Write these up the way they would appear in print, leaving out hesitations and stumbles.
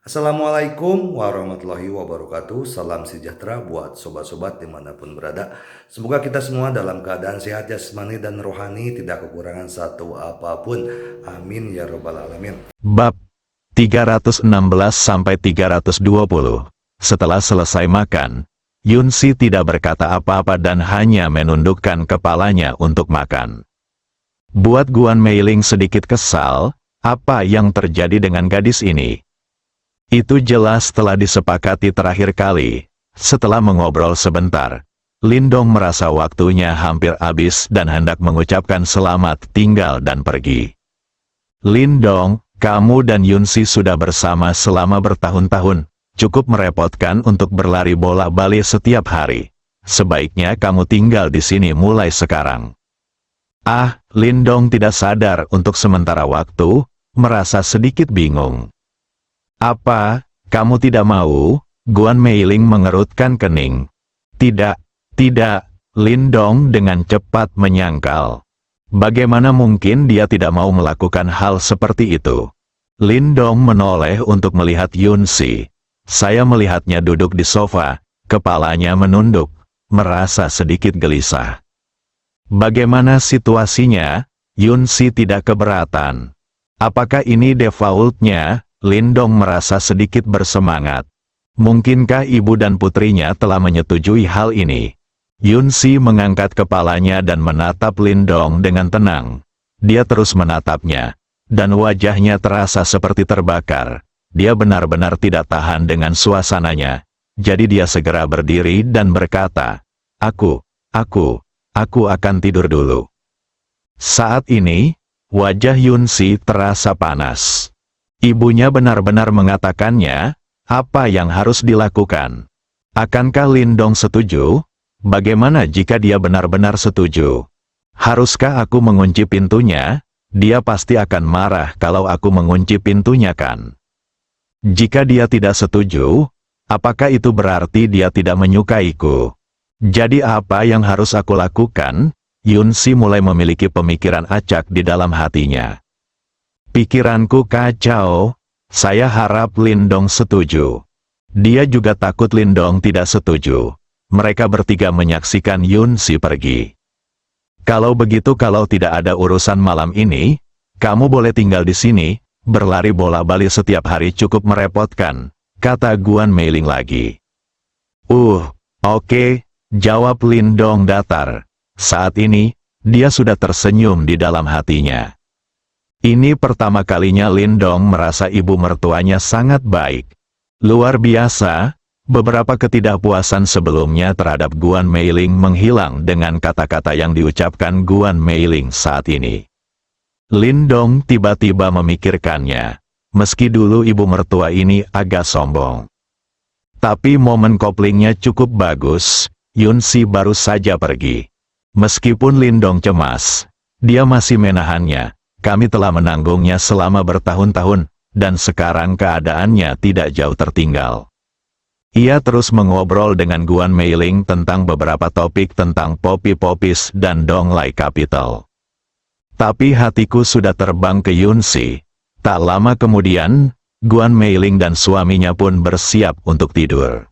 Assalamualaikum warahmatullahi wabarakatuh. Salam sejahtera buat sobat-sobat dimanapun berada. Semoga kita semua dalam keadaan sehat jasmani dan rohani, tidak kekurangan satu apapun. Amin ya robbal alamin. Bab 316-320. Setelah selesai makan, Yunsi tidak berkata apa-apa dan hanya menundukkan kepalanya untuk makan. Buat Guan Meiling sedikit kesal, apa yang terjadi dengan gadis ini? Itu jelas telah disepakati terakhir kali. Setelah mengobrol sebentar, Lindong merasa waktunya hampir habis dan hendak mengucapkan selamat tinggal dan pergi. Lindong, kamu dan Yunsi sudah bersama selama bertahun-tahun. Cukup merepotkan untuk berlari bola-balik setiap hari. Sebaiknya kamu tinggal di sini mulai sekarang. Lindong tidak sadar untuk sementara waktu, merasa sedikit bingung. Apa, kamu tidak mau? Guan Meiling mengerutkan kening. Tidak, Lindong dengan cepat menyangkal. Bagaimana mungkin dia tidak mau melakukan hal seperti itu? Lindong menoleh untuk melihat Yunsi. Saya melihatnya duduk di sofa, kepalanya menunduk, merasa sedikit gelisah. Bagaimana situasinya? Yunsi tidak keberatan. Apakah ini defaultnya? Lindong merasa sedikit bersemangat. Mungkinkah ibu dan putrinya telah menyetujui hal ini? Yunsi mengangkat kepalanya dan menatap Lindong dengan tenang. Dia terus menatapnya, dan wajahnya terasa seperti terbakar. Dia benar-benar tidak tahan dengan suasananya. Jadi dia segera berdiri dan berkata, Aku akan tidur dulu. Saat ini, wajah Yunsi terasa panas. Ibunya benar-benar mengatakannya, apa yang harus dilakukan? Akankah Lindong setuju? Bagaimana jika dia benar-benar setuju? Haruskah aku mengunci pintunya? Dia pasti akan marah kalau aku mengunci pintunya kan? Jika dia tidak setuju, apakah itu berarti dia tidak menyukaiku? Jadi apa yang harus aku lakukan? Yunsi mulai memiliki pemikiran acak di dalam hatinya. Pikiranku kacau, saya harap Lindong setuju. Dia juga takut Lindong tidak setuju. Mereka bertiga menyaksikan Yunsi pergi. Kalau begitu, kalau tidak ada urusan malam ini, kamu boleh tinggal di sini, berlari bola-balik setiap hari cukup merepotkan, kata Guan Meiling lagi. Oke, jawab Lindong datar. Saat ini, dia sudah tersenyum di dalam hatinya. Ini pertama kalinya Lindong merasa ibu mertuanya sangat baik. Luar biasa, beberapa ketidakpuasan sebelumnya terhadap Guan Meiling menghilang dengan kata-kata yang diucapkan Guan Meiling saat ini. Lindong tiba-tiba memikirkannya, meski dulu ibu mertua ini agak sombong. Tapi momen koplingnya cukup bagus, Yunsi baru saja pergi. Meskipun Lindong cemas, dia masih menahannya. Kami telah menanggungnya selama bertahun-tahun, dan sekarang keadaannya tidak jauh tertinggal. Ia terus mengobrol dengan Guan Meiling tentang beberapa topik tentang Poppy Poppies dan Donglai Capital. Tapi hatiku sudah terbang ke Yunsi. Tak lama kemudian, Guan Meiling dan suaminya pun bersiap untuk tidur.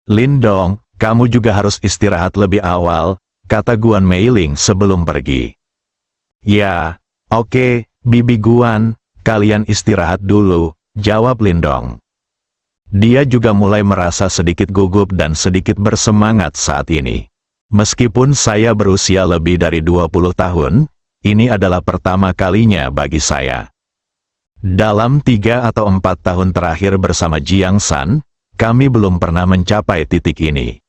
Lindong, kamu juga harus istirahat lebih awal, kata Guan Meiling sebelum pergi. Ya. Oke, Bibi Guan, kalian istirahat dulu, jawab Lindong. Dia juga mulai merasa sedikit gugup dan sedikit bersemangat saat ini. Meskipun saya berusia lebih dari 20 tahun, ini adalah pertama kalinya bagi saya. Dalam 3 atau 4 tahun terakhir bersama Jiang San, kami belum pernah mencapai titik ini.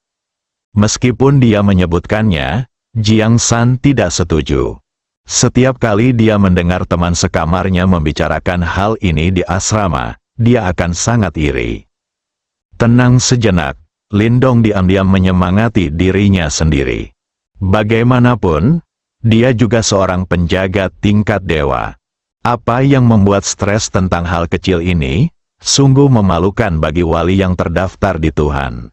Meskipun dia menyebutkannya, Jiang San tidak setuju. Setiap kali dia mendengar teman sekamarnya membicarakan hal ini di asrama, dia akan sangat iri. Tenang sejenak, Lindong diam-diam menyemangati dirinya sendiri. Bagaimanapun, dia juga seorang penjaga tingkat dewa. Apa yang membuat stres tentang hal kecil ini, sungguh memalukan bagi wali yang terdaftar di Tuhan.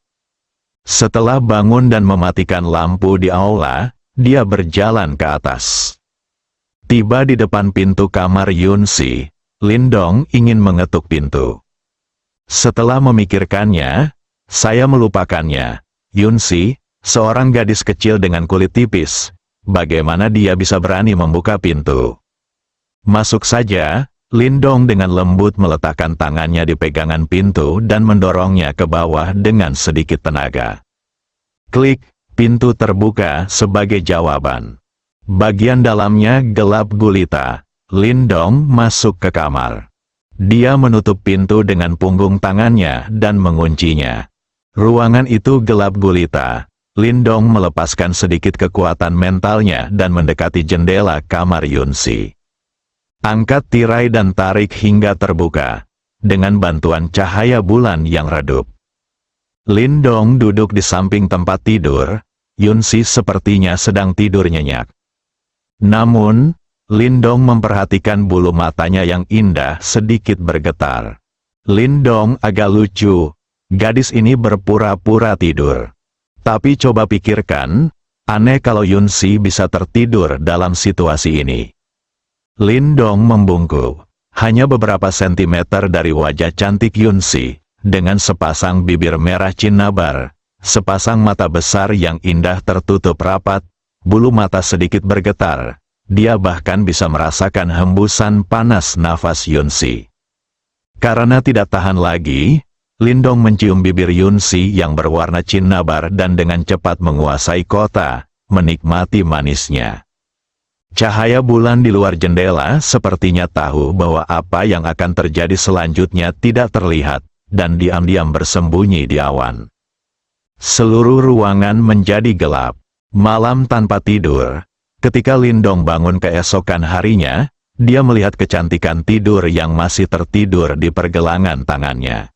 Setelah bangun dan mematikan lampu di aula, dia berjalan ke atas. Tiba di depan pintu kamar Yunsi, Lindong ingin mengetuk pintu. Setelah memikirkannya, saya melupakannya. Yunsi, seorang gadis kecil dengan kulit tipis. Bagaimana dia bisa berani membuka pintu? Masuk saja. Lindong dengan lembut meletakkan tangannya di pegangan pintu dan mendorongnya ke bawah dengan sedikit tenaga. Klik, pintu terbuka sebagai jawaban. Bagian dalamnya gelap gulita. Lindong masuk ke kamar. Dia menutup pintu dengan punggung tangannya dan menguncinya. Ruangan itu gelap gulita. Lindong melepaskan sedikit kekuatan mentalnya dan mendekati jendela kamar Yunsi. Angkat tirai dan tarik hingga terbuka, dengan bantuan cahaya bulan yang redup. Lindong duduk di samping tempat tidur, Yunsi sepertinya sedang tidur nyenyak. Namun, Lindong memperhatikan bulu matanya yang indah sedikit bergetar. Lindong agak lucu, gadis ini berpura-pura tidur. Tapi coba pikirkan, aneh kalau Yunsi bisa tertidur dalam situasi ini. Lindong membungkuk, hanya beberapa sentimeter dari wajah cantik Yunsi, dengan sepasang bibir merah cinnabar, sepasang mata besar yang indah tertutup rapat, bulu mata sedikit bergetar, dia bahkan bisa merasakan hembusan panas nafas Yunsi. Karena tidak tahan lagi, Lindong mencium bibir Yunsi yang berwarna cinnabar dan dengan cepat menguasai kota, menikmati manisnya. Cahaya bulan di luar jendela sepertinya tahu bahwa apa yang akan terjadi selanjutnya tidak terlihat, dan diam-diam bersembunyi di awan. Seluruh ruangan menjadi gelap. Malam tanpa tidur. Ketika Lindong bangun keesokan harinya, dia melihat kecantikan tidur yang masih tertidur di pergelangan tangannya.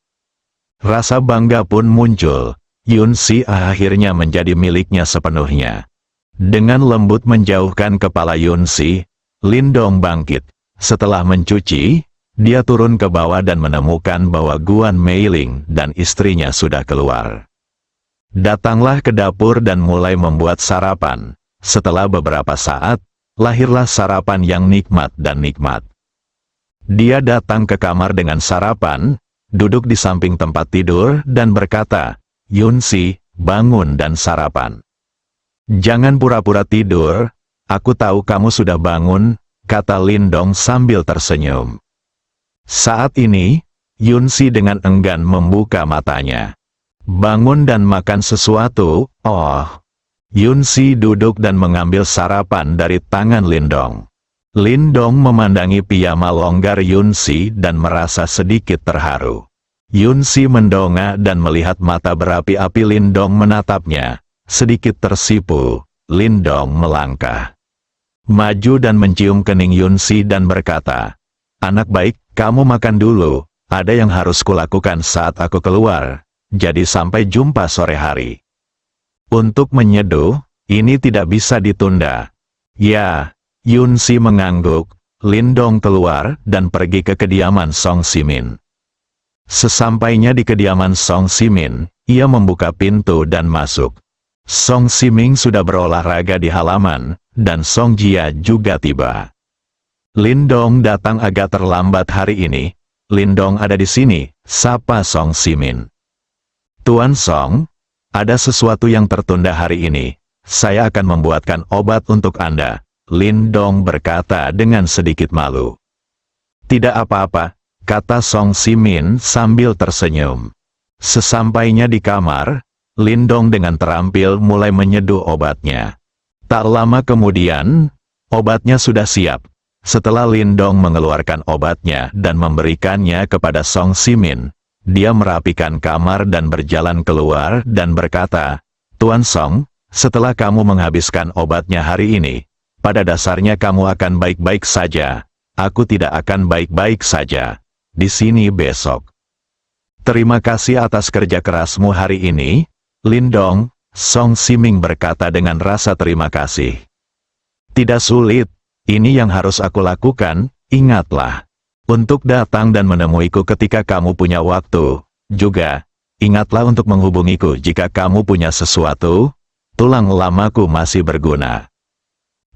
Rasa bangga pun muncul. Yunsi akhirnya menjadi miliknya sepenuhnya. Dengan lembut menjauhkan kepala Yunsi, Lindong bangkit. Setelah mencuci, dia turun ke bawah dan menemukan bahwa Guan Meiling dan istrinya sudah keluar. Datanglah ke dapur dan mulai membuat sarapan. Setelah beberapa saat, lahirlah sarapan yang nikmat dan nikmat. Dia datang ke kamar dengan sarapan, duduk di samping tempat tidur dan berkata, "Yunsi, bangun dan sarapan." "Jangan pura-pura tidur, aku tahu kamu sudah bangun," kata Lindong sambil tersenyum. Saat ini, Yunsi dengan enggan membuka matanya. "Bangun dan makan sesuatu." "Oh." Yunsi duduk dan mengambil sarapan dari tangan Lindong. Lindong memandangi piyama longgar Yunsi dan merasa sedikit terharu. Yunsi mendongak dan melihat mata berapi-api Lindong menatapnya. Sedikit tersipu, Lindong melangkah maju dan mencium kening Yunsi dan berkata, "Anak baik, kamu makan dulu, ada yang harus kulakukan saat aku keluar, jadi sampai jumpa sore hari." Untuk menyeduh, ini tidak bisa ditunda. "Ya." Yunsi mengangguk. Lindong keluar dan pergi ke kediaman Song Simin. Sesampainya di kediaman Song Simin, ia membuka pintu dan masuk. Song Siming sudah berolahraga di halaman, dan Song Jia juga tiba. Lindong datang agak terlambat hari ini. "Lindong ada di sini," sapa Song Simin. "Tuan Song, ada sesuatu yang tertunda hari ini. Saya akan membuatkan obat untuk Anda," Lindong berkata dengan sedikit malu. "Tidak apa-apa," kata Song Simin sambil tersenyum. Sesampainya di kamar, Lindong dengan terampil mulai menyeduh obatnya. Tak lama kemudian, obatnya sudah siap. Setelah Lindong mengeluarkan obatnya dan memberikannya kepada Song Simin, dia merapikan kamar dan berjalan keluar dan berkata, "Tuan Song, setelah kamu menghabiskan obatnya hari ini, pada dasarnya kamu akan baik-baik saja. Aku tidak akan baik-baik saja di sini besok. Terima kasih atas kerja kerasmu hari ini, Lindong," Song Siming berkata dengan rasa terima kasih. "Tidak sulit, ini yang harus aku lakukan, ingatlah. Untuk datang dan menemuiku ketika kamu punya waktu. Juga, ingatlah untuk menghubungiku jika kamu punya sesuatu, tulang lamaku masih berguna."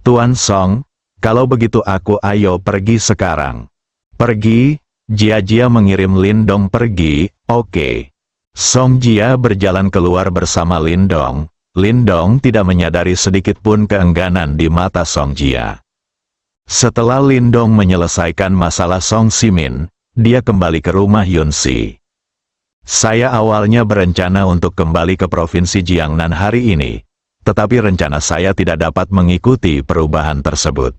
"Tuan Song, kalau begitu ayo pergi sekarang." "Pergi?" Jia mengirim Lindong pergi, oke. Song Jia berjalan keluar bersama Lindong. Lindong tidak menyadari sedikit pun keengganan di mata Song Jia. Setelah Lindong menyelesaikan masalah Song Simin, dia kembali ke rumah Yunsi. Saya awalnya berencana untuk kembali ke Provinsi Jiangnan hari ini, tetapi rencana saya tidak dapat mengikuti perubahan tersebut.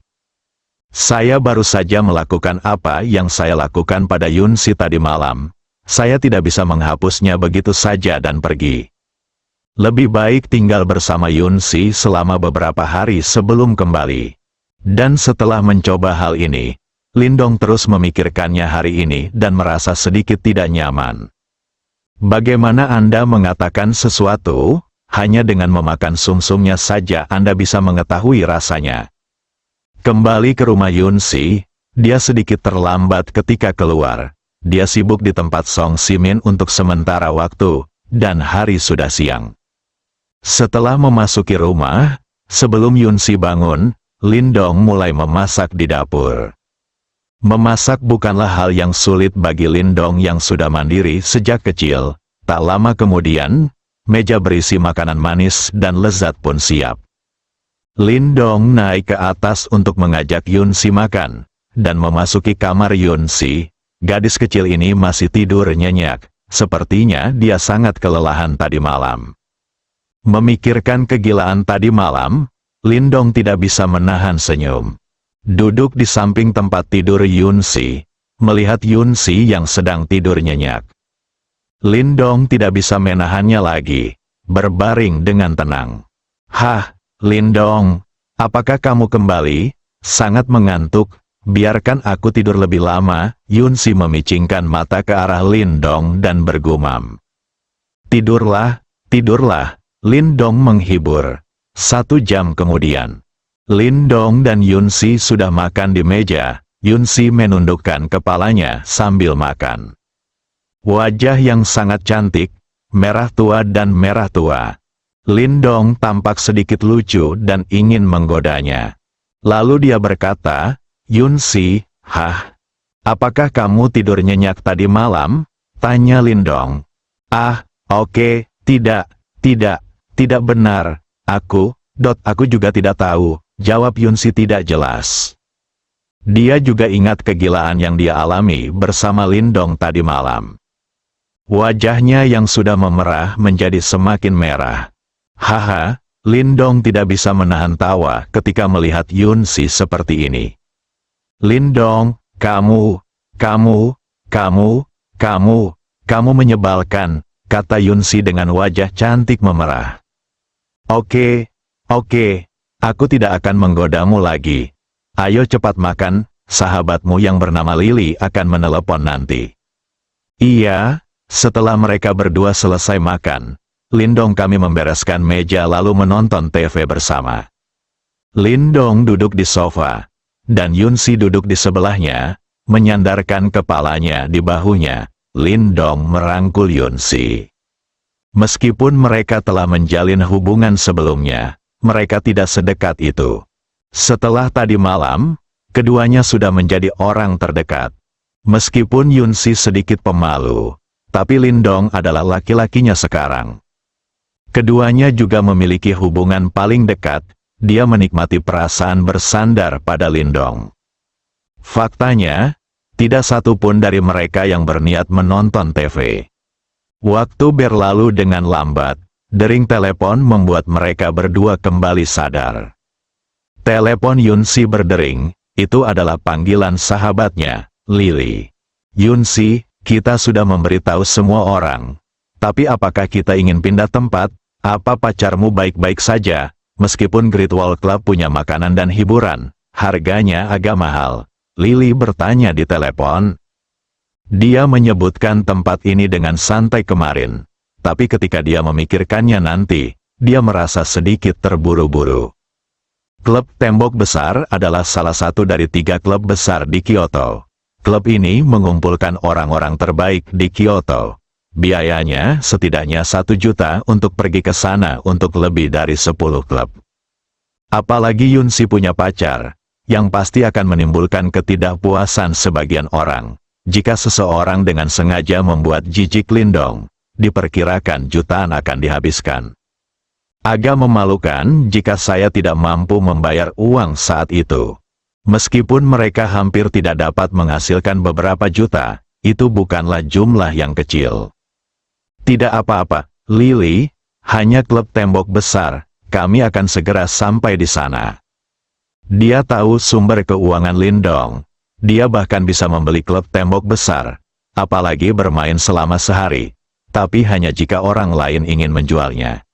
Saya baru saja melakukan apa yang saya lakukan pada Yunsi tadi malam. Saya tidak bisa menghapusnya begitu saja dan pergi. Lebih baik tinggal bersama Yunsi selama beberapa hari sebelum kembali. Dan setelah mencoba hal ini, Lindong terus memikirkannya hari ini dan merasa sedikit tidak nyaman. Bagaimana Anda mengatakan sesuatu, hanya dengan memakan sumsumnya saja Anda bisa mengetahui rasanya. Kembali ke rumah Yunsi, dia sedikit terlambat ketika keluar. Dia sibuk di tempat Song Simin untuk sementara waktu, dan hari sudah siang. Setelah memasuki rumah, sebelum Yunsi bangun, Lindong mulai memasak di dapur. Memasak bukanlah hal yang sulit bagi Lindong yang sudah mandiri sejak kecil. Tak lama kemudian, meja berisi makanan manis dan lezat pun siap. Lindong naik ke atas untuk mengajak Yunsi makan, dan memasuki kamar Yunsi. Gadis kecil ini masih tidur nyenyak, sepertinya dia sangat kelelahan tadi malam. Memikirkan kegilaan tadi malam, Lindong tidak bisa menahan senyum. Duduk di samping tempat tidur Yunsi, melihat Yunsi yang sedang tidur nyenyak. Lindong tidak bisa menahannya lagi, berbaring dengan tenang. "Hah, Lindong, apakah kamu kembali? Sangat mengantuk, biarkan aku tidur lebih lama." Yunsi memicingkan mata ke arah Lindong dan bergumam. "Tidurlah, tidurlah." Lindong menghibur. 1 jam kemudian, Lindong dan Yunsi sudah makan di meja. Yunsi menundukkan kepalanya sambil makan. Wajah yang sangat cantik, merah tua dan merah tua. Lindong tampak sedikit lucu dan ingin menggodanya. Lalu dia berkata, "Yunsi, apakah kamu tidur nyenyak tadi malam?" tanya Lindong. Oke, tidak benar. Aku juga tidak tahu, jawab Yunsi tidak jelas. Dia juga ingat kegilaan yang dia alami bersama Lindong tadi malam. Wajahnya yang sudah memerah menjadi semakin merah. Lindong tidak bisa menahan tawa ketika melihat Yunsi seperti ini. "Lindong, kamu menyebalkan," kata Yunsi dengan wajah cantik memerah. Oke, aku tidak akan menggodamu lagi. Ayo cepat makan, sahabatmu yang bernama Lily akan menelepon nanti. Iya, setelah mereka berdua selesai makan, Lindong kami membereskan meja lalu menonton TV bersama. Lindong duduk di sofa, dan Yunsi duduk di sebelahnya, menyandarkan kepalanya di bahunya. Lindong merangkul Yunsi. Meskipun mereka telah menjalin hubungan sebelumnya, mereka tidak sedekat itu. Setelah tadi malam, keduanya sudah menjadi orang terdekat. Meskipun Yunsi sedikit pemalu, tapi Lindong adalah laki-lakinya sekarang. Keduanya juga memiliki hubungan paling dekat. Dia menikmati perasaan bersandar pada Lindong. Faktanya, tidak satu pun dari mereka yang berniat menonton TV. Waktu berlalu dengan lambat, dering telepon membuat mereka berdua kembali sadar. Telepon Yunsi berdering, itu adalah panggilan sahabatnya, Lily. "Yunsi, kita sudah memberitahu semua orang. Tapi apakah kita ingin pindah tempat? Apa pacarmu baik-baik saja? Meskipun Great Wall Club punya makanan dan hiburan, harganya agak mahal." Lily bertanya di telepon. Dia menyebutkan tempat ini dengan santai kemarin, tapi ketika dia memikirkannya nanti, dia merasa sedikit terburu-buru. Klub Tembok Besar adalah salah satu dari 3 klub besar di Kyoto. Klub ini mengumpulkan orang-orang terbaik di Kyoto. Biayanya setidaknya 1 juta untuk pergi ke sana untuk lebih dari 10 klub. Apalagi Yunsi punya pacar, yang pasti akan menimbulkan ketidakpuasan sebagian orang. Jika seseorang dengan sengaja membuat jijik Lindong, diperkirakan jutaan akan dihabiskan. Agak memalukan jika saya tidak mampu membayar uang saat itu. Meskipun mereka hampir tidak dapat menghasilkan beberapa juta, itu bukanlah jumlah yang kecil. Tidak apa-apa, Lily, hanya klub tembok besar, kami akan segera sampai di sana. Dia tahu sumber keuangan Lindong. Dia bahkan bisa membeli klub tembok besar, apalagi bermain selama sehari, tapi hanya jika orang lain ingin menjualnya.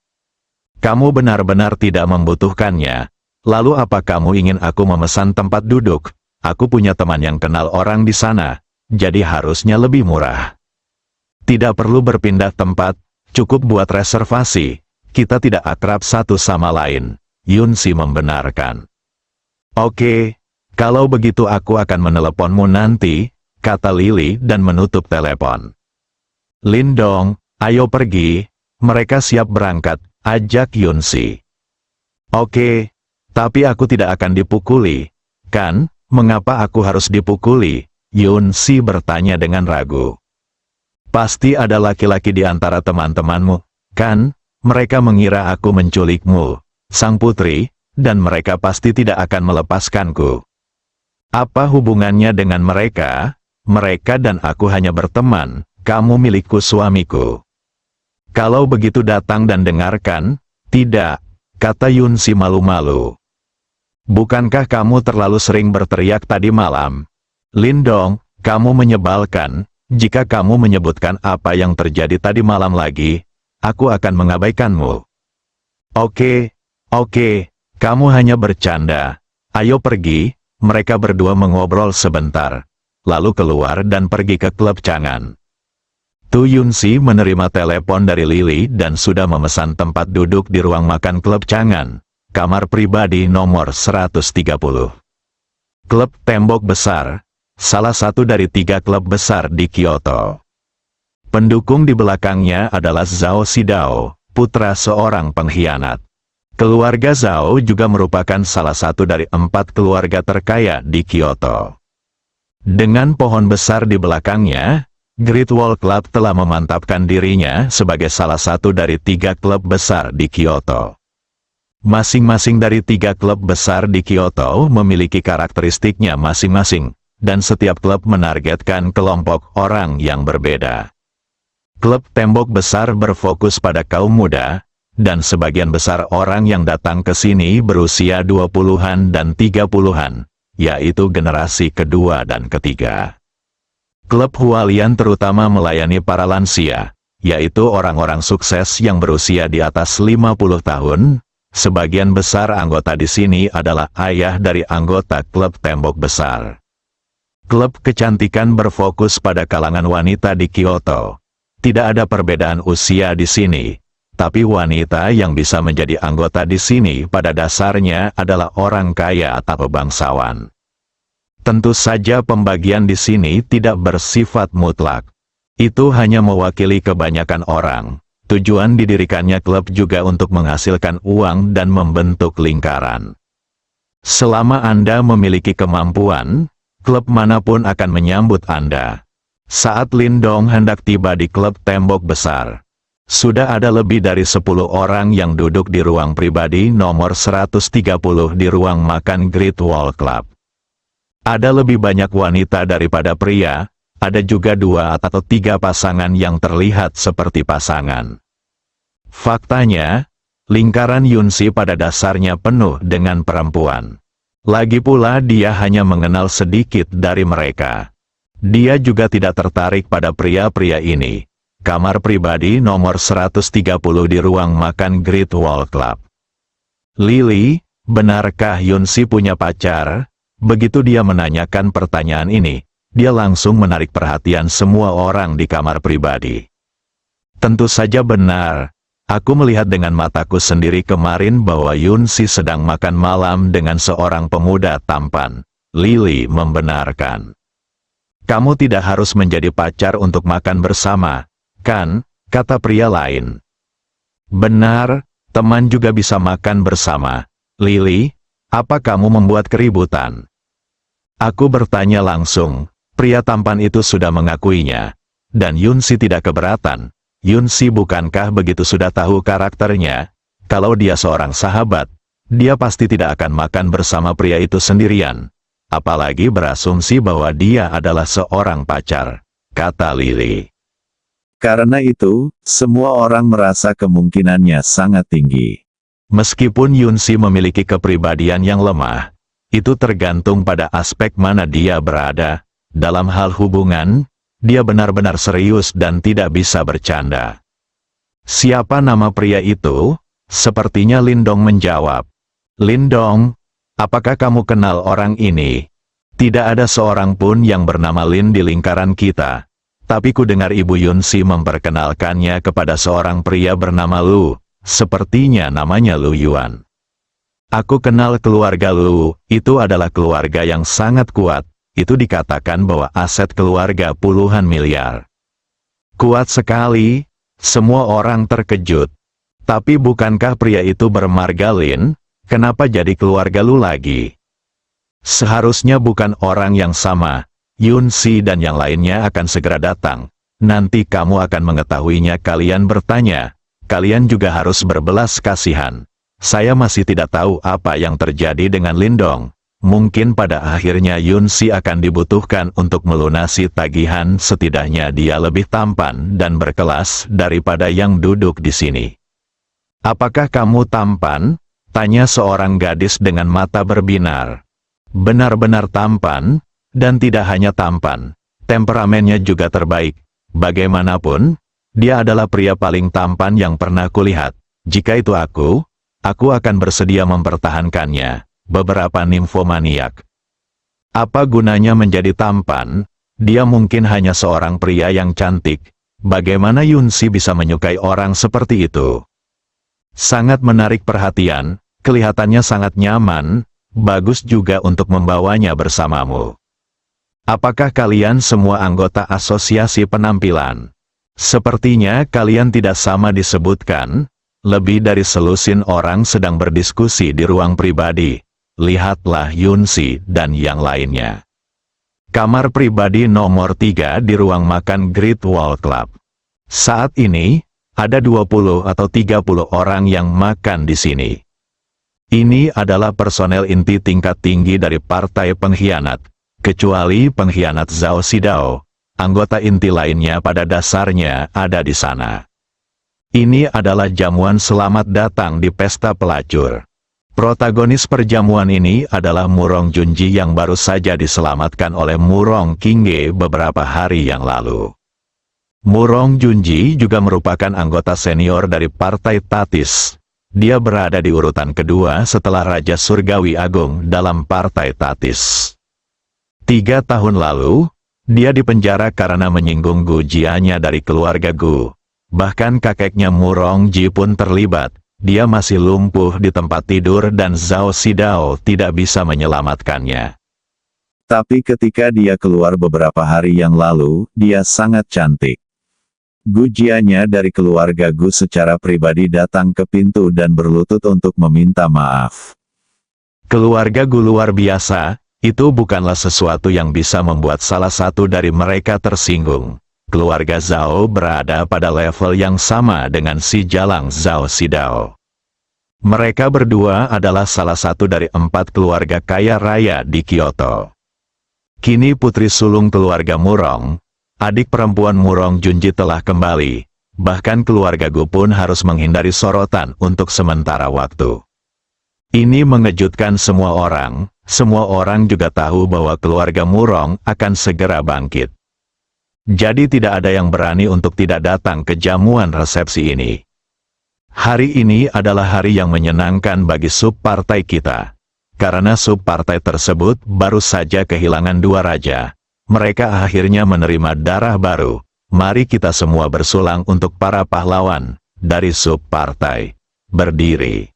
Kamu benar-benar tidak membutuhkannya. Lalu apa kamu ingin aku memesan tempat duduk? Aku punya teman yang kenal orang di sana, jadi harusnya lebih murah. Tidak perlu berpindah tempat, cukup buat reservasi. Kita tidak akrab satu sama lain, Yun-si membenarkan. Oke, kalau begitu aku akan meneleponmu nanti, kata Lily dan menutup telepon. Lindong, ayo pergi, mereka siap berangkat, ajak Yun-si. Oke. Tapi aku tidak akan dipukuli, kan? Mengapa aku harus dipukuli? Yun-si bertanya dengan ragu. Pasti ada laki-laki di antara teman-temanmu, kan? Mereka mengira aku menculikmu, sang putri, dan mereka pasti tidak akan melepaskanku. Apa hubungannya dengan mereka? Mereka dan aku hanya berteman, kamu milikku suamiku. Kalau begitu datang dan dengarkan, tidak, kata Yun-si malu-malu. Bukankah kamu terlalu sering berteriak tadi malam? Lindong, kamu menyebalkan. Jika kamu menyebutkan apa yang terjadi tadi malam lagi, aku akan mengabaikanmu. Oke, kamu hanya bercanda. Ayo pergi. Mereka berdua mengobrol sebentar, lalu keluar dan pergi ke klub cangan. Tu Yun-si menerima telepon dari Lily dan sudah memesan tempat duduk di ruang makan klub cangan. Kamar pribadi nomor 130. Klub tembok besar, salah satu dari 3 klub besar di Kyoto. Pendukung di belakangnya adalah Zhao Xidao, putra seorang pengkhianat. Keluarga Zhao juga merupakan salah satu dari 4 keluarga terkaya di Kyoto. Dengan pohon besar di belakangnya, Great Wall Club telah memantapkan dirinya sebagai salah satu dari 3 klub besar di Kyoto. Masing-masing dari 3 klub besar di Kyoto memiliki karakteristiknya masing-masing, dan setiap klub menargetkan kelompok orang yang berbeda. Klub tembok besar berfokus pada kaum muda, dan sebagian besar orang yang datang ke sini berusia 20-an dan 30-an, yaitu generasi kedua dan ketiga. Klub Hualian terutama melayani para lansia, yaitu orang-orang sukses yang berusia di atas 50 tahun. Sebagian besar anggota di sini adalah ayah dari anggota klub tembok besar. Klub kecantikan berfokus pada kalangan wanita di Kyoto. Tidak ada perbedaan usia di sini, tapi wanita yang bisa menjadi anggota di sini pada dasarnya adalah orang kaya atau bangsawan. Tentu saja pembagian di sini tidak bersifat mutlak. Itu hanya mewakili kebanyakan orang. Tujuan didirikannya klub juga untuk menghasilkan uang dan membentuk lingkaran. Selama Anda memiliki kemampuan, klub manapun akan menyambut Anda. Saat Lindong hendak tiba di klub tembok besar, sudah ada lebih dari 10 orang yang duduk di ruang pribadi nomor 130 di ruang makan Great Wall Club. Ada lebih banyak wanita daripada pria. Ada juga 2 atau 3 pasangan yang terlihat seperti pasangan. Faktanya, lingkaran Yun-si pada dasarnya penuh dengan perempuan. Lagi pula dia hanya mengenal sedikit dari mereka. Dia juga tidak tertarik pada pria-pria ini. Kamar pribadi nomor 130 di ruang makan Great Wall Club. Lily, benarkah Yun-si punya pacar? Begitu dia menanyakan pertanyaan ini, dia langsung menarik perhatian semua orang di kamar pribadi. Tentu saja benar. Aku melihat dengan mataku sendiri kemarin bahwa Yun-si sedang makan malam dengan seorang pemuda tampan. Lily membenarkan. Kamu tidak harus menjadi pacar untuk makan bersama, kan? Kata pria lain. Benar, teman juga bisa makan bersama. Lily, apa kamu membuat keributan? Aku bertanya langsung. Pria tampan itu sudah mengakuinya. Dan Yunsi tidak keberatan. Yunsi bukankah begitu sudah tahu karakternya? Kalau dia seorang sahabat, dia pasti tidak akan makan bersama pria itu sendirian. Apalagi berasumsi bahwa dia adalah seorang pacar, kata Lily. Karena itu, semua orang merasa kemungkinannya sangat tinggi. Meskipun Yunsi memiliki kepribadian yang lemah, itu tergantung pada aspek mana dia berada. Dalam hal hubungan, dia benar-benar serius dan tidak bisa bercanda. Siapa nama pria itu? Sepertinya Lindong menjawab. Lindong, apakah kamu kenal orang ini? Tidak ada seorang pun yang bernama Lin di lingkaran kita. Tapi ku dengar Ibu Yunsi memperkenalkannya kepada seorang pria bernama Lu. Sepertinya namanya Lu Yuan. Aku kenal keluarga Lu, itu adalah keluarga yang sangat kuat. Itu dikatakan bahwa aset keluarga puluhan miliar. Kuat sekali, semua orang terkejut. Tapi bukankah pria itu bermarga Lin? Kenapa jadi keluarga Lu lagi? Seharusnya bukan orang yang sama. Yunsi dan yang lainnya akan segera datang. Nanti kamu akan mengetahuinya. Kalian bertanya. Kalian juga harus berbelas kasihan. Saya masih tidak tahu apa yang terjadi dengan Lindong. Mungkin pada akhirnya Yunsi akan dibutuhkan untuk melunasi tagihan. Setidaknya dia lebih tampan dan berkelas daripada yang duduk di sini. Apakah kamu tampan? Tanya seorang gadis dengan mata berbinar. Benar-benar tampan, dan tidak hanya tampan, temperamennya juga terbaik. Bagaimanapun, dia adalah pria paling tampan yang pernah kulihat. Jika itu aku akan bersedia mempertahankannya. Beberapa nimfomaniak. Apa gunanya menjadi tampan? Dia mungkin hanya seorang pria yang cantik. Bagaimana Yunsi bisa menyukai orang seperti itu? Sangat menarik perhatian, kelihatannya sangat nyaman. Bagus juga untuk membawanya bersamamu. Apakah kalian semua anggota asosiasi penampilan? Sepertinya kalian tidak sama disebutkan. Lebih dari selusin orang sedang berdiskusi di ruang pribadi. Lihatlah Yunsi dan yang lainnya. Kamar pribadi nomor 3 di ruang makan Great Wall Club. Saat ini, ada 20 atau 30 orang yang makan di sini. Ini adalah personel inti tingkat tinggi dari partai pengkhianat, kecuali pengkhianat Zhao Xidao. Anggota inti lainnya pada dasarnya ada di sana. Ini adalah jamuan selamat datang di pesta pelacur. Protagonis perjamuan ini adalah Murong Junji yang baru saja diselamatkan oleh Murong Qingge beberapa hari yang lalu. Murong Junji juga merupakan anggota senior dari Partai Tatis. Dia berada di urutan kedua setelah Raja Surgawi Agung dalam Partai Tatis. 3 tahun lalu, dia dipenjara karena menyinggung Gu Jianya dari keluarga Gu. Bahkan kakeknya Murong Ji pun terlibat. Dia masih lumpuh di tempat tidur dan Zhao Xidao tidak bisa menyelamatkannya. Tapi ketika dia keluar beberapa hari yang lalu, dia sangat cantik. Gu Jianya dari keluarga Gu secara pribadi datang ke pintu dan berlutut untuk meminta maaf. Keluarga Gu luar biasa, itu bukanlah sesuatu yang bisa membuat salah satu dari mereka tersinggung. Keluarga Zhao berada pada level yang sama dengan si Jalang Zhao Xidao. Mereka berdua adalah salah satu dari 4 keluarga kaya raya di Kyoto. Kini putri sulung keluarga Murong, adik perempuan Murong Junji telah kembali. Bahkan keluarga Gu pun harus menghindari sorotan untuk sementara waktu. Ini mengejutkan semua orang. Semua orang juga tahu bahwa keluarga Murong akan segera bangkit. Jadi tidak ada yang berani untuk tidak datang ke jamuan resepsi ini. Hari ini adalah hari yang menyenangkan bagi subpartai kita. Karena subpartai tersebut baru saja kehilangan 2 raja. Mereka akhirnya menerima darah baru. Mari kita semua bersulang untuk para pahlawan dari subpartai. Berdiri.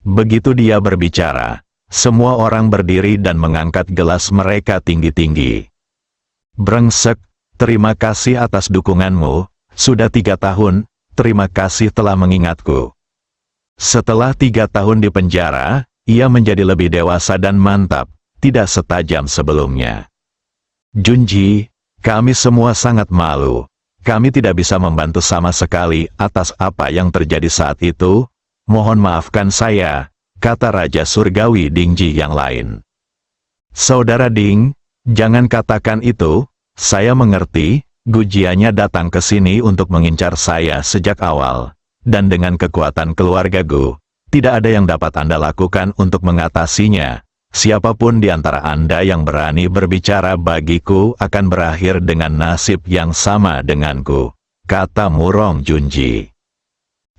Begitu dia berbicara, semua orang berdiri dan mengangkat gelas mereka tinggi-tinggi. Brengsek. Terima kasih atas dukunganmu, sudah 3 tahun, terima kasih telah mengingatku. Setelah 3 tahun di penjara, ia menjadi lebih dewasa dan mantap, tidak setajam sebelumnya. Junji, kami semua sangat malu. Kami tidak bisa membantu sama sekali atas apa yang terjadi saat itu. Mohon maafkan saya, kata Raja Surgawi Dingji yang lain. Saudara Ding, jangan katakan itu, saya mengerti, Gujianya datang ke sini untuk mengincar saya sejak awal. Dan dengan kekuatan keluarga Gu, tidak ada yang dapat Anda lakukan untuk mengatasinya. Siapapun di antara Anda yang berani berbicara bagiku akan berakhir dengan nasib yang sama denganku, kata Murong Junji.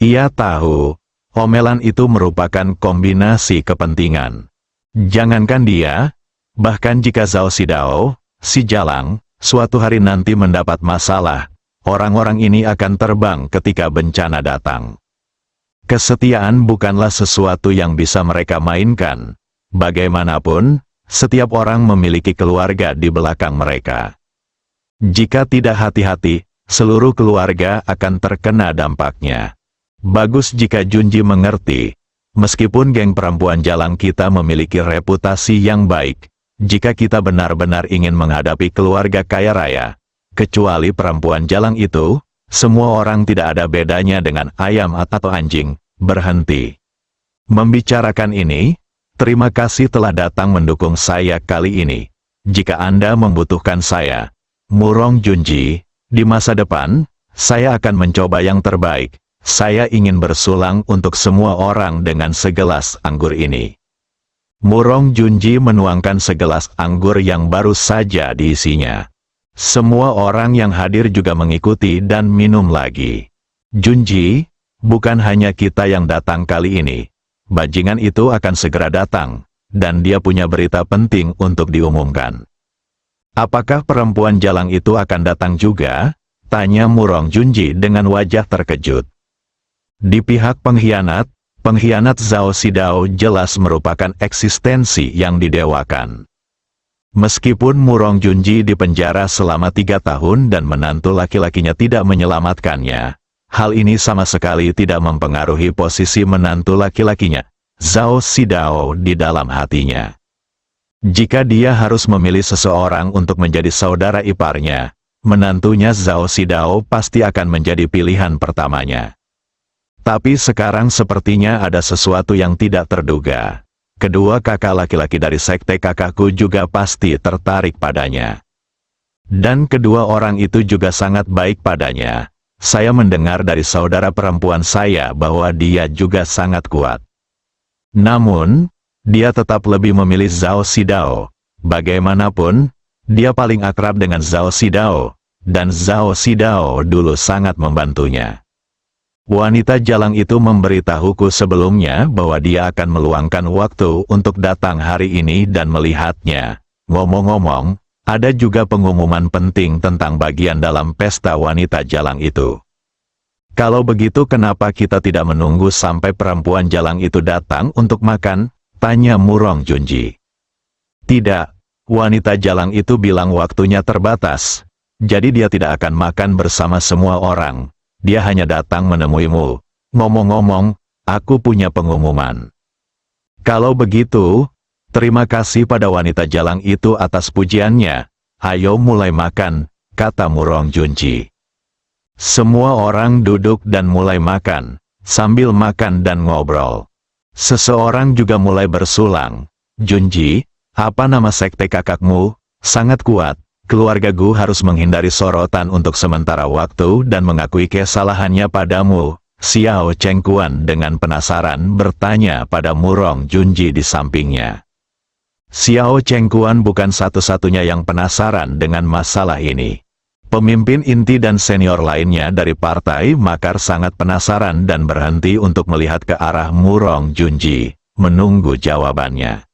Ia tahu, omelan itu merupakan kombinasi kepentingan. Jangankan dia, bahkan jika Zhao Xidao, si Jalang, suatu hari nanti mendapat masalah, orang-orang ini akan terbang ketika bencana datang. Kesetiaan bukanlah sesuatu yang bisa mereka mainkan. Bagaimanapun, setiap orang memiliki keluarga di belakang mereka. Jika tidak hati-hati, seluruh keluarga akan terkena dampaknya. Bagus jika Junji mengerti, meskipun geng perempuan Jalang kita memiliki reputasi yang baik, jika kita benar-benar ingin menghadapi keluarga kaya raya, kecuali perempuan Jalang itu, semua orang tidak ada bedanya dengan ayam atau anjing. Berhenti. Membicarakan ini, terima kasih telah datang mendukung saya kali ini. Jika Anda membutuhkan saya, Murong Junji, di masa depan, saya akan mencoba yang terbaik. Saya ingin bersulang untuk semua orang dengan segelas anggur ini. Murong Junji menuangkan segelas anggur yang baru saja diisinya. Semua orang yang hadir juga mengikuti dan minum lagi. Junji, bukan hanya kita yang datang kali ini. Bajingan itu akan segera datang, dan dia punya berita penting untuk diumumkan. Apakah perempuan Jalang itu akan datang juga? Tanya Murong Junji dengan wajah terkejut. Di pihak pengkhianat Zhao Xidao jelas merupakan eksistensi yang didewakan. Meskipun Murong Junji dipenjara selama 3 tahun dan menantu laki-lakinya tidak menyelamatkannya, hal ini sama sekali tidak mempengaruhi posisi menantu laki-lakinya, Zhao Xidao, di dalam hatinya. Jika dia harus memilih seseorang untuk menjadi saudara iparnya, menantunya Zhao Xidao pasti akan menjadi pilihan pertamanya. Tapi sekarang sepertinya ada sesuatu yang tidak terduga. Kedua kakak laki-laki dari sekte kakakku juga pasti tertarik padanya. Dan kedua orang itu juga sangat baik padanya. Saya mendengar dari saudara perempuan saya bahwa dia juga sangat kuat. Namun, dia tetap lebih memilih Zhao Xidao. Bagaimanapun, dia paling akrab dengan Zhao Xidao, dan Zhao Xidao dulu sangat membantunya. Wanita Jalang itu memberitahuku sebelumnya bahwa dia akan meluangkan waktu untuk datang hari ini dan melihatnya. Ngomong-ngomong, ada juga pengumuman penting tentang bagian dalam pesta wanita Jalang itu. Kalau begitu kenapa kita tidak menunggu sampai perempuan Jalang itu datang untuk makan? Tanya Murong Junji. Tidak, wanita Jalang itu bilang waktunya terbatas. Jadi dia tidak akan makan bersama semua orang. Dia hanya datang menemuimu. Ngomong-ngomong, aku punya pengumuman. Kalau begitu, terima kasih pada wanita Jalang itu atas pujiannya. Ayo mulai makan, kata Murong Junji. Semua orang duduk dan mulai makan, sambil makan dan ngobrol. Seseorang juga mulai bersulang. Junji, apa nama sekte kakakmu? Sangat kuat. Keluarga Gu harus menghindari sorotan untuk sementara waktu dan mengakui kesalahannya padamu. Xiao Chengkuan dengan penasaran bertanya pada Murong Junji di sampingnya. Xiao Chengkuan bukan satu-satunya yang penasaran dengan masalah ini. Pemimpin inti dan senior lainnya dari partai Makar sangat penasaran dan berhenti untuk melihat ke arah Murong Junji, menunggu jawabannya.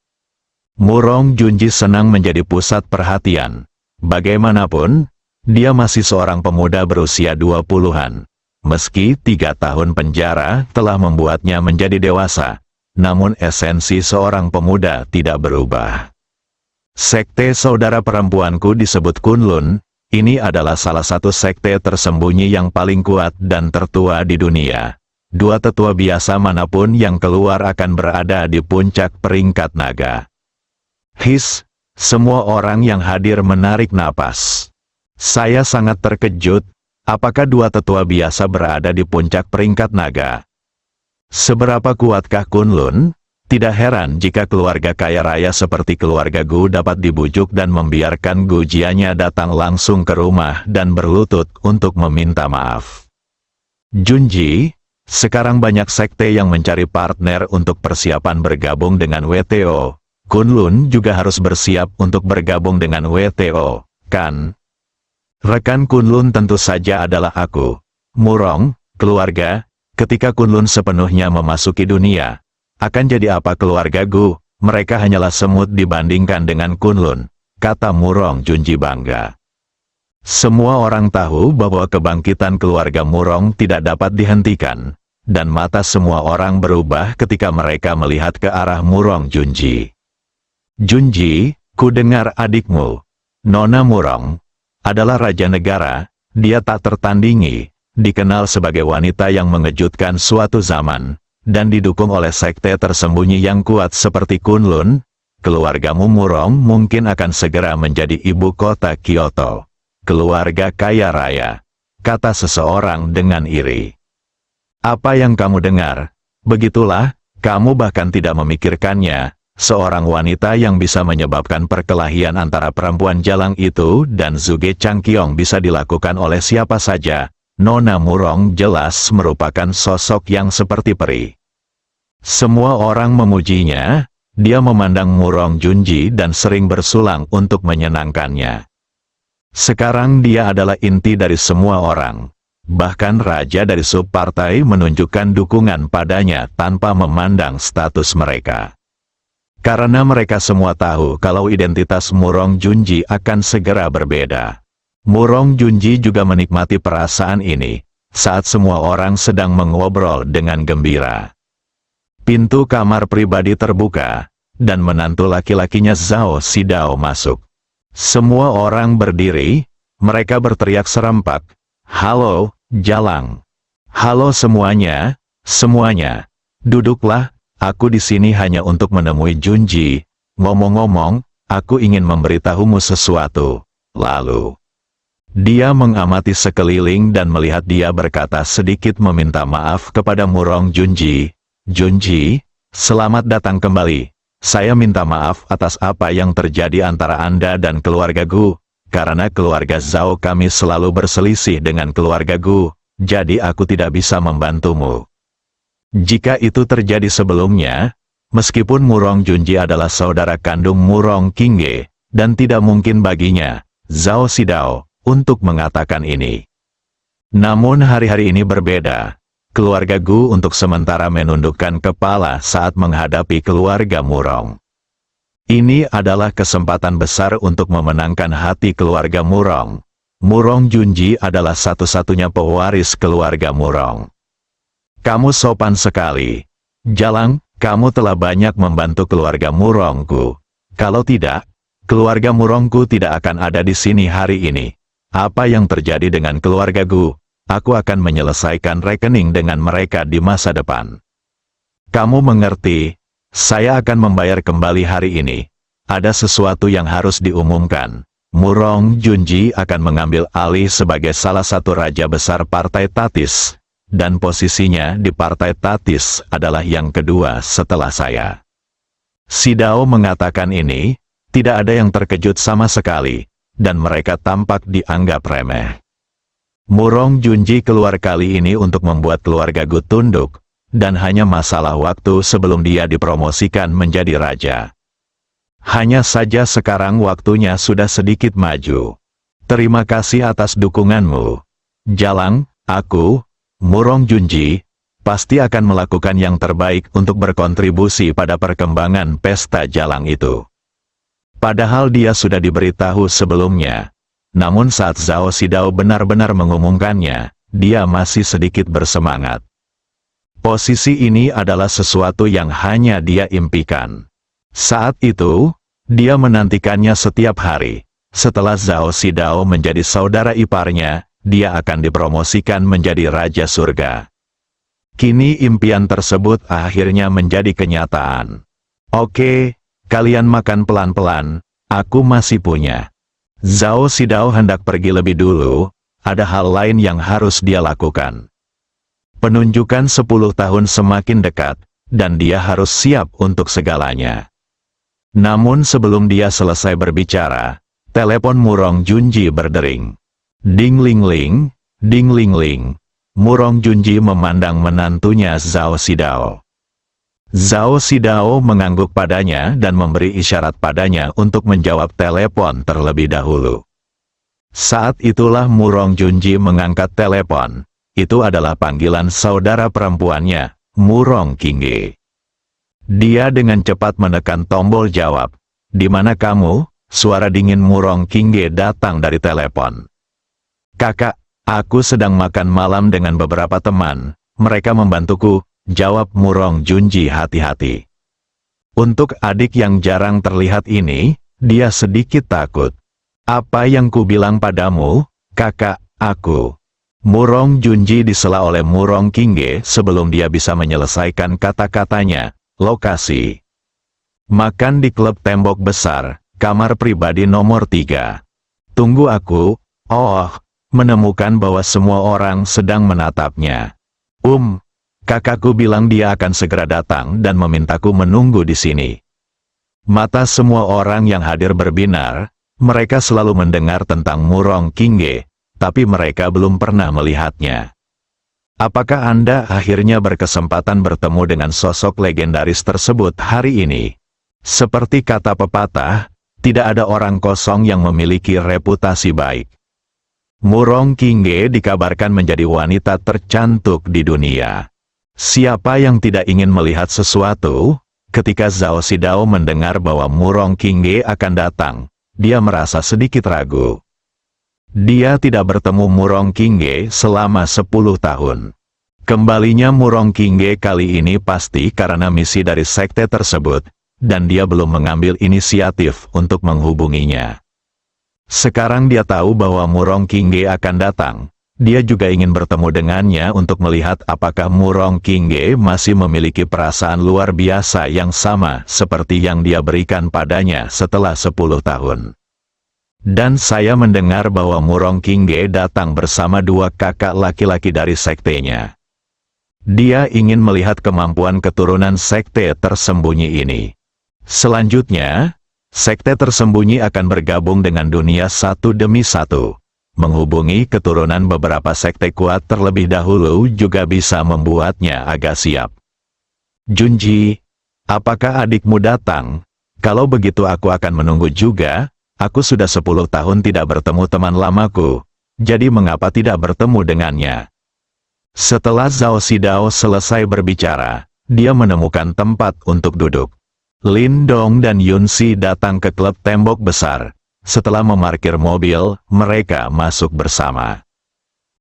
Murong Junji senang menjadi pusat perhatian. Bagaimanapun, dia masih seorang pemuda berusia 20-an. Meski 3 tahun penjara telah membuatnya menjadi dewasa, namun esensi seorang pemuda tidak berubah. Sekte saudara perempuanku disebut Kunlun. Ini adalah salah satu sekte tersembunyi yang paling kuat dan tertua di dunia. 2 tetua biasa manapun yang keluar akan berada di puncak peringkat naga. His, Semua orang yang hadir menarik napas. Saya sangat terkejut, apakah dua tetua biasa berada di puncak peringkat naga? Seberapa kuatkah Kunlun? Tidak heran jika keluarga kaya raya seperti keluarga Gu dapat dibujuk dan membiarkan Gu Jianya datang langsung ke rumah dan berlutut untuk meminta maaf. Junji, sekarang banyak sekte yang mencari partner untuk persiapan bergabung dengan WTO. Kunlun juga harus bersiap untuk bergabung dengan WTO, kan? Rekan Kunlun tentu saja adalah aku. Murong, keluarga, ketika Kunlun sepenuhnya memasuki dunia, akan jadi apa keluarga Gu? Mereka hanyalah semut dibandingkan dengan Kunlun, kata Murong Junji bangga. Semua orang tahu bahwa kebangkitan keluarga Murong tidak dapat dihentikan, dan mata semua orang berubah ketika mereka melihat ke arah Murong Junji. Junji, ku dengar adikmu, Nona Murong, adalah raja negara, dia tak tertandingi, dikenal sebagai wanita yang mengejutkan suatu zaman, dan didukung oleh sekte tersembunyi yang kuat seperti Kunlun. Keluargamu Murong mungkin akan segera menjadi ibu kota Kyoto. Keluarga kaya raya, kata seseorang dengan iri. Apa yang kamu dengar? Begitulah, kamu bahkan tidak memikirkannya. Seorang wanita yang bisa menyebabkan perkelahian antara perempuan jalang itu dan Zuge Changkyong bisa dilakukan oleh siapa saja. Nona Murong jelas merupakan sosok yang seperti peri. Semua orang memujinya, dia memandang Murong Junji dan sering bersulang untuk menyenangkannya. Sekarang dia adalah inti dari semua orang. Bahkan raja dari subpartai menunjukkan dukungan padanya tanpa memandang status mereka. Karena mereka semua tahu kalau identitas Murong Junji akan segera berbeda. Murong Junji juga menikmati perasaan ini, saat semua orang sedang mengobrol dengan gembira. Pintu kamar pribadi terbuka, dan menantu laki-lakinya Zhao Xidao masuk. Semua orang berdiri, mereka berteriak serempak, "Halo, Jalang! Halo semuanya, semuanya! Duduklah, aku di sini hanya untuk menemui Junji. Ngomong-ngomong, aku ingin memberitahumu sesuatu." Lalu, dia mengamati sekeliling dan melihat dia berkata sedikit meminta maaf kepada Murong Junji. "Junji, selamat datang kembali. Saya minta maaf atas apa yang terjadi antara Anda dan keluarga Gu, karena keluarga Zhao kami selalu berselisih dengan keluarga Gu, jadi aku tidak bisa membantumu." Jika itu terjadi sebelumnya, meskipun Murong Junji adalah saudara kandung Murong Qingge, dan tidak mungkin baginya, Zhao Xidao, untuk mengatakan ini. Namun hari-hari ini berbeda. Keluarga Gu untuk sementara menundukkan kepala saat menghadapi keluarga Murong. Ini adalah kesempatan besar untuk memenangkan hati keluarga Murong. Murong Junji adalah satu-satunya pewaris keluarga Murong. Kamu sopan sekali. Jalang, kamu telah banyak membantu keluarga Murongku. Kalau tidak, keluarga Murongku tidak akan ada di sini hari ini. Apa yang terjadi dengan keluarga Gu? Aku akan menyelesaikan rekening dengan mereka di masa depan. Kamu mengerti? Saya akan membayar kembali hari ini. Ada sesuatu yang harus diumumkan. Murong Junji akan mengambil alih sebagai salah satu raja besar Partai Tatis. Dan posisinya di Partai Tatis adalah yang kedua setelah saya. Xidao mengatakan ini, tidak ada yang terkejut sama sekali, dan mereka tampak dianggap remeh. Murong Junji keluar kali ini untuk membuat keluarga Gu tunduk, dan hanya masalah waktu sebelum dia dipromosikan menjadi raja. Hanya saja sekarang waktunya sudah sedikit maju. Terima kasih atas dukunganmu. Jalang, aku, Murong Junji, pasti akan melakukan yang terbaik untuk berkontribusi pada perkembangan pesta Jalang itu. Padahal dia sudah diberitahu sebelumnya. Namun saat Zhao Xidao benar-benar mengumumkannya, dia masih sedikit bersemangat. Posisi ini adalah sesuatu yang hanya dia impikan. Saat itu, dia menantikannya setiap hari. Setelah Zhao Xidao menjadi saudara iparnya, dia akan dipromosikan menjadi Raja Surga. Kini impian tersebut akhirnya menjadi kenyataan. Oke, kalian makan pelan-pelan, aku masih punya. Zhao Xidao hendak pergi lebih dulu, ada hal lain yang harus dia lakukan. Penunjukan 10 tahun semakin dekat, dan dia harus siap untuk segalanya. Namun sebelum dia selesai berbicara, telepon Murong Junji berdering. Ding ling ling, ding ling ling. Murong Junji memandang menantunya Zhao Xidao. Zhao Xidao mengangguk padanya dan memberi isyarat padanya untuk menjawab telepon terlebih dahulu. Saat itulah Murong Junji mengangkat telepon. Itu adalah panggilan saudara perempuannya, Murong Qingge. Dia dengan cepat menekan tombol jawab. "Di mana kamu?" Suara dingin Murong Qingge datang dari telepon. "Kakak, aku sedang makan malam dengan beberapa teman. Mereka membantuku," jawab Murong Junji hati-hati. Untuk adik yang jarang terlihat ini, dia sedikit takut. "Apa yang ku bilang padamu, kakak, aku." Murong Junji disela oleh Murong Qingge sebelum dia bisa menyelesaikan kata-katanya. Lokasi. Makan di klub tembok besar, kamar pribadi nomor 3. Tunggu aku, menemukan bahwa semua orang sedang menatapnya. Kakakku bilang dia akan segera datang dan memintaku menunggu di sini. Mata semua orang yang hadir berbinar, mereka selalu mendengar tentang Murong Qingge, tapi mereka belum pernah melihatnya. Apakah Anda akhirnya berkesempatan bertemu dengan sosok legendaris tersebut hari ini? Seperti kata pepatah, tidak ada orang kosong yang memiliki reputasi baik. Murong Qingge dikabarkan menjadi wanita tercantik di dunia. Siapa yang tidak ingin melihat sesuatu? Ketika Zhao Xidao mendengar bahwa Murong Qingge akan datang, dia merasa sedikit ragu. Dia tidak bertemu Murong Qingge selama 10 tahun. Kembalinya Murong Qingge kali ini pasti karena misi dari sekte tersebut, dan dia belum mengambil inisiatif untuk menghubunginya. Sekarang dia tahu bahwa Murong Qingge akan datang. Dia juga ingin bertemu dengannya untuk melihat apakah Murong Qingge masih memiliki perasaan luar biasa yang sama seperti yang dia berikan padanya setelah 10 tahun. Dan saya mendengar bahwa Murong Qingge datang bersama 2 kakak laki-laki dari sektenya. Dia ingin melihat kemampuan keturunan sekte tersembunyi ini. Selanjutnya, sekte tersembunyi akan bergabung dengan dunia satu demi satu. Menghubungi keturunan beberapa sekte kuat terlebih dahulu juga bisa membuatnya agak siap. "Junji, apakah adikmu datang? Kalau begitu aku akan menunggu juga. Aku sudah 10 tahun tidak bertemu teman lamaku, jadi mengapa tidak bertemu dengannya?" Setelah Zhao Xidao selesai berbicara, dia menemukan tempat untuk duduk. Lin Dong dan Yun Si datang ke klub tembok besar. Setelah memarkir mobil, mereka masuk bersama.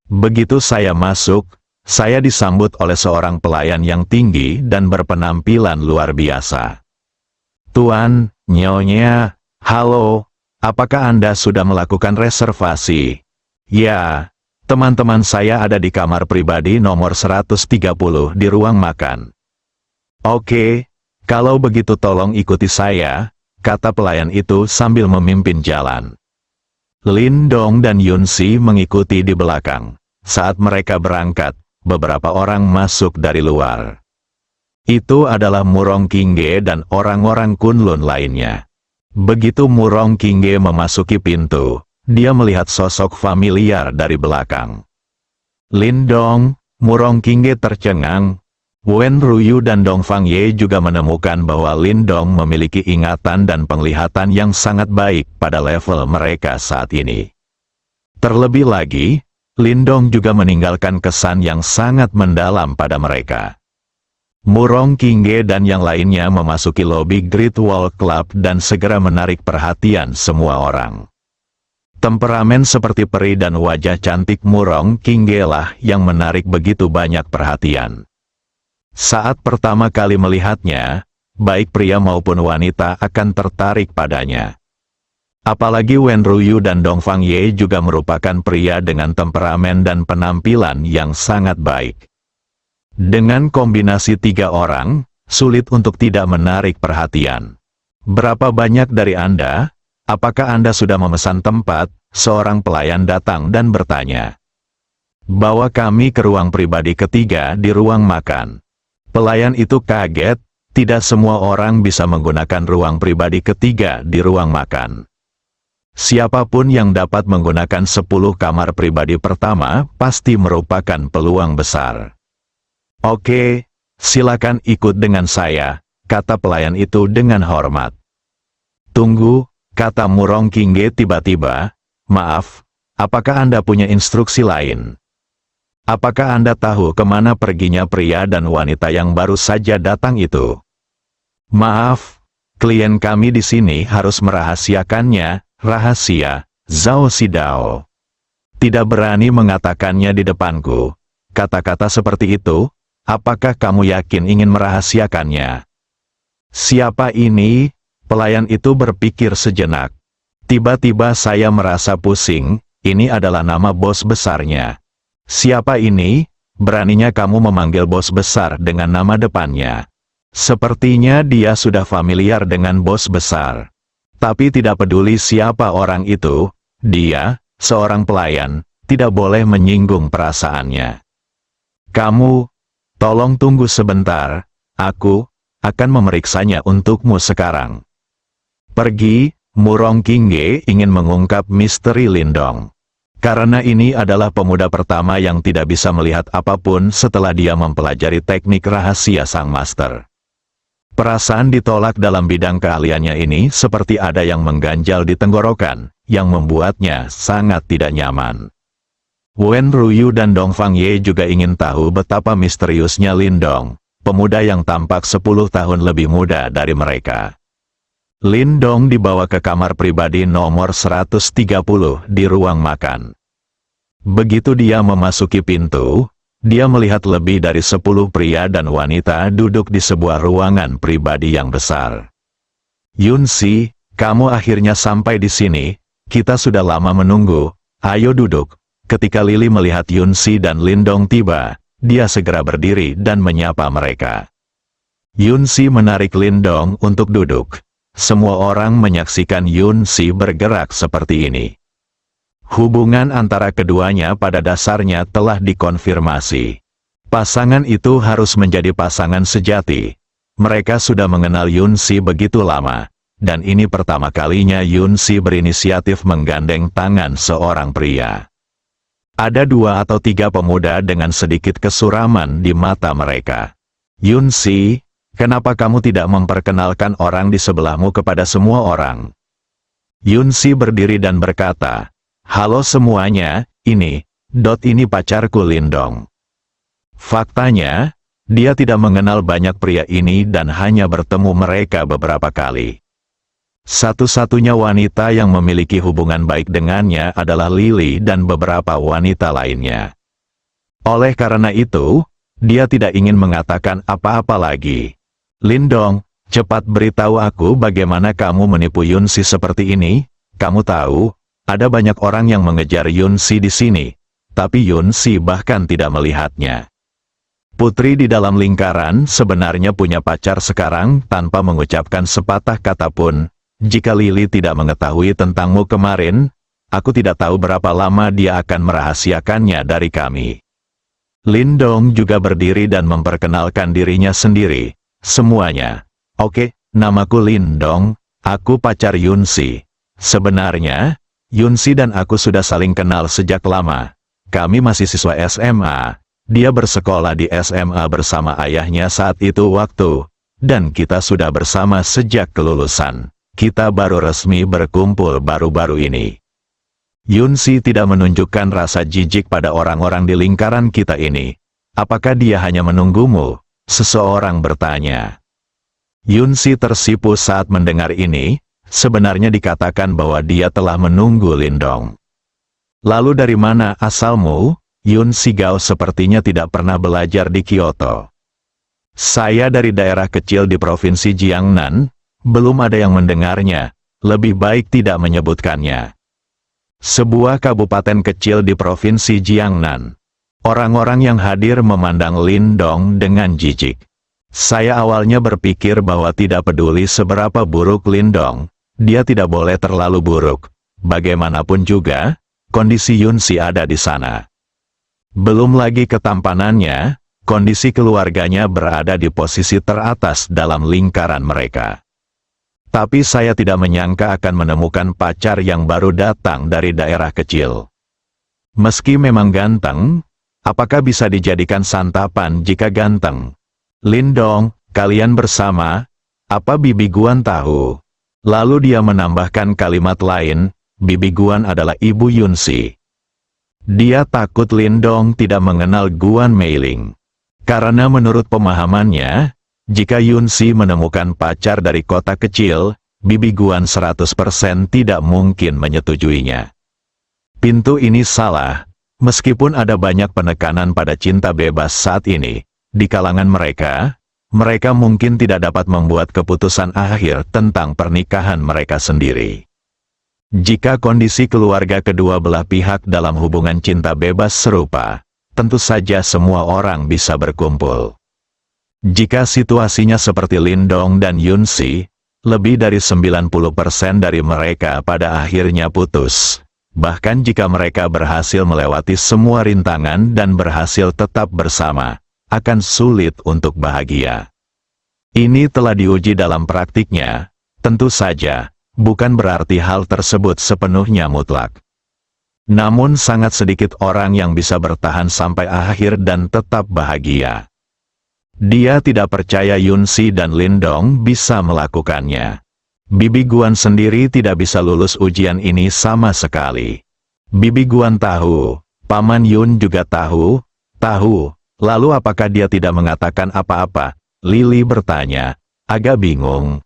Begitu saya masuk, saya disambut oleh seorang pelayan yang tinggi dan berpenampilan luar biasa. "Tuan, Nyonya, halo. Apakah Anda sudah melakukan reservasi?" "Ya, teman-teman saya ada di kamar pribadi nomor 130 di ruang makan." "Oke, kalau begitu tolong ikuti saya," kata pelayan itu sambil memimpin jalan. Lin Dong dan Yun Si mengikuti di belakang. Saat mereka berangkat, beberapa orang masuk dari luar. Itu adalah Murong Qingge dan orang-orang Kunlun lainnya. Begitu Murong Qingge memasuki pintu, dia melihat sosok familiar dari belakang. Lin Dong, Murong Qingge tercengang. Wen Ruyu dan Dong Fangye juga menemukan bahwa Lin Dong memiliki ingatan dan penglihatan yang sangat baik pada level mereka saat ini. Terlebih lagi, Lin Dong juga meninggalkan kesan yang sangat mendalam pada mereka. Murong Qingge dan yang lainnya memasuki lobi Great Wall Club dan segera menarik perhatian semua orang. Temperamen seperti peri dan wajah cantik Murong Qingge lah yang menarik begitu banyak perhatian. Saat pertama kali melihatnya, baik pria maupun wanita akan tertarik padanya. Apalagi Wen Ruyu dan Dong Fangye juga merupakan pria dengan temperamen dan penampilan yang sangat baik. Dengan kombinasi 3 orang, sulit untuk tidak menarik perhatian. Berapa banyak dari Anda? apakah Anda sudah memesan tempat? Seorang pelayan datang dan bertanya. Bawa kami ke ruang pribadi ketiga di ruang makan. Pelayan itu kaget, tidak semua orang bisa menggunakan ruang pribadi ketiga di ruang makan. Siapapun yang dapat menggunakan 10 kamar pribadi pertama pasti merupakan peluang besar. Oke, silakan ikut dengan saya, kata pelayan itu dengan hormat. Tunggu, kata Murong Kingge tiba-tiba. Maaf, apakah Anda punya instruksi lain? Apakah Anda tahu kemana perginya pria dan wanita yang baru saja datang itu? Maaf, klien kami di sini harus merahasiakannya, rahasia, Zhao Xidao. Tidak berani mengatakannya di depanku. Kata-kata seperti itu, apakah kamu yakin ingin merahasiakannya? Siapa ini? Pelayan itu berpikir sejenak. Tiba-tiba saya merasa pusing, ini adalah nama bos besarnya. Siapa ini? Beraninya kamu memanggil bos besar dengan nama depannya. Sepertinya dia sudah familiar dengan bos besar. Tapi tidak peduli siapa orang itu, dia, seorang pelayan, tidak boleh menyinggung perasaannya. Kamu, tolong tunggu sebentar, aku akan memeriksanya untukmu sekarang. Pergi, Murong Kingge ingin mengungkap misteri Lindong. Karena ini adalah pemuda pertama yang tidak bisa melihat apapun setelah dia mempelajari teknik rahasia sang master. Perasaan ditolak dalam bidang keahliannya ini seperti ada yang mengganjal di tenggorokan, yang membuatnya sangat tidak nyaman. Wen Ruyu dan Dong Fang Ye juga ingin tahu betapa misteriusnya Lindong, pemuda yang tampak 10 tahun lebih muda dari mereka. Lindong dibawa ke kamar pribadi nomor 130 di ruang makan. Begitu dia memasuki pintu, dia melihat lebih dari 10 pria dan wanita duduk di sebuah ruangan pribadi yang besar. Yunxi, kamu akhirnya sampai di sini, kita sudah lama menunggu, ayo duduk. Ketika Lili melihat Yunxi dan Lindong tiba, dia segera berdiri dan menyapa mereka. Yunxi menarik Lindong untuk duduk. Semua orang menyaksikan Yunxi bergerak seperti ini. Hubungan antara keduanya pada dasarnya telah dikonfirmasi. Pasangan itu harus menjadi pasangan sejati. Mereka sudah mengenal Yunxi begitu lama, dan ini pertama kalinya Yunxi berinisiatif menggandeng tangan seorang pria. Ada 2 atau 3 pemuda dengan sedikit kesuraman di mata mereka. Yunxi, kenapa kamu tidak memperkenalkan orang di sebelahmu kepada semua orang? Yunxi berdiri dan berkata, halo semuanya, ini pacarku Lindong. Faktanya, dia tidak mengenal banyak pria ini dan hanya bertemu mereka beberapa kali. Satu-satunya wanita yang memiliki hubungan baik dengannya adalah Lili dan beberapa wanita lainnya. Oleh karena itu, dia tidak ingin mengatakan apa-apa lagi. Lindong, cepat beritahu aku bagaimana kamu menipu Yunxi seperti ini. Kamu tahu, ada banyak orang yang mengejar Yunxi di sini, tapi Yunxi bahkan tidak melihatnya. Putri di dalam lingkaran sebenarnya punya pacar sekarang tanpa mengucapkan sepatah kata pun. Jika Lili tidak mengetahui tentangmu kemarin, aku tidak tahu berapa lama dia akan merahasiakannya dari kami. Lindong juga berdiri dan memperkenalkan dirinya sendiri. Semuanya. Oke, namaku Lindong, aku pacar Yunxi. Sebenarnya, Yunxi dan aku sudah saling kenal sejak lama. Kami masih siswa SMA. Dia bersekolah di SMA bersama ayahnya saat itu waktu, dan kita sudah bersama sejak kelulusan. Kita baru resmi berkumpul baru-baru ini. Yunxi tidak menunjukkan rasa jijik pada orang-orang di lingkaran kita ini. Apakah dia hanya menunggumu? Seseorang bertanya. Yunxi tersipu saat mendengar ini, sebenarnya dikatakan bahwa dia telah menunggu Lindong. Lalu dari mana asalmu? Yunxi Gao sepertinya tidak pernah belajar di Kyoto. Saya dari daerah kecil di provinsi Jiangnan. Belum ada yang mendengarnya, lebih baik tidak menyebutkannya. Sebuah kabupaten kecil di provinsi Jiangnan. Orang-orang yang hadir memandang Lindong dengan jijik. Saya awalnya berpikir bahwa tidak peduli seberapa buruk Lindong, dia tidak boleh terlalu buruk. Bagaimanapun juga, kondisi Yunsi ada di sana. Belum lagi ketampanannya, kondisi keluarganya berada di posisi teratas dalam lingkaran mereka. Tapi saya tidak menyangka akan menemukan pacar yang baru datang dari daerah kecil. Meski memang ganteng, apakah bisa dijadikan santapan jika ganteng? Lindong, kalian bersama, apa Bibi Guan tahu? Lalu dia menambahkan kalimat lain, Bibi Guan adalah ibu Yunsi. Dia takut Lindong tidak mengenal Guan Meiling. Karena menurut pemahamannya, jika Yunsi menemukan pacar dari kota kecil, Bibi Guan 100% tidak mungkin menyetujuinya. Pintu ini salah, meskipun ada banyak penekanan pada cinta bebas saat ini. Di kalangan mereka mungkin tidak dapat membuat keputusan akhir tentang pernikahan mereka sendiri. Jika kondisi keluarga kedua belah pihak dalam hubungan cinta bebas serupa, tentu saja semua orang bisa berkumpul. Jika situasinya seperti Lindong dan Yunsi, lebih dari 90% dari mereka pada akhirnya putus. Bahkan jika mereka berhasil melewati semua rintangan dan berhasil tetap bersama, akan sulit untuk bahagia. Ini telah diuji dalam praktiknya, tentu saja, bukan berarti hal tersebut sepenuhnya mutlak. Namun sangat sedikit orang yang bisa bertahan sampai akhir dan tetap bahagia. Dia tidak percaya Yunsi dan Lindong bisa melakukannya. Bibi Guan sendiri tidak bisa lulus ujian ini sama sekali. Bibi Guan tahu, Paman Yun juga tahu. Lalu apakah dia tidak mengatakan apa-apa? Lili bertanya, agak bingung.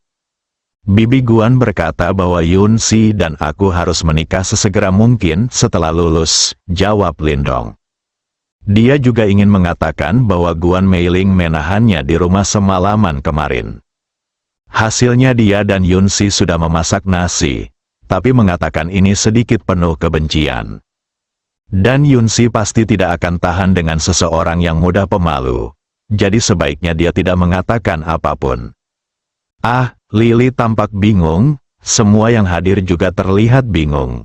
Bibi Guan berkata bahwa Yunsi dan aku harus menikah sesegera mungkin setelah lulus, jawab Lindong. Dia juga ingin mengatakan bahwa Guan Meiling menahannya di rumah semalaman kemarin. Hasilnya dia dan Yunsi sudah memasak nasi, tapi mengatakan ini sedikit penuh kebencian. Dan Yunsi pasti tidak akan tahan dengan seseorang yang mudah pemalu, jadi sebaiknya dia tidak mengatakan apapun. Ah, Lili tampak bingung, semua yang hadir juga terlihat bingung.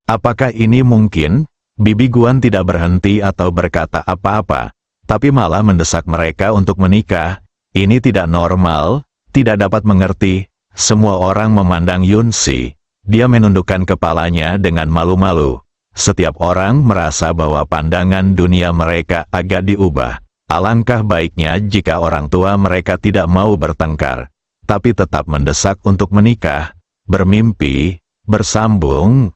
Apakah ini mungkin? Bibi Guan tidak berhenti atau berkata apa-apa, tapi malah mendesak mereka untuk menikah. Ini tidak normal, tidak dapat mengerti. Semua orang memandang Yunsi. Dia menundukkan kepalanya dengan malu-malu. Setiap orang merasa bahwa pandangan dunia mereka agak diubah. Alangkah baiknya jika orang tua mereka tidak mau bertengkar, tapi tetap mendesak untuk menikah, bermimpi, bersambung.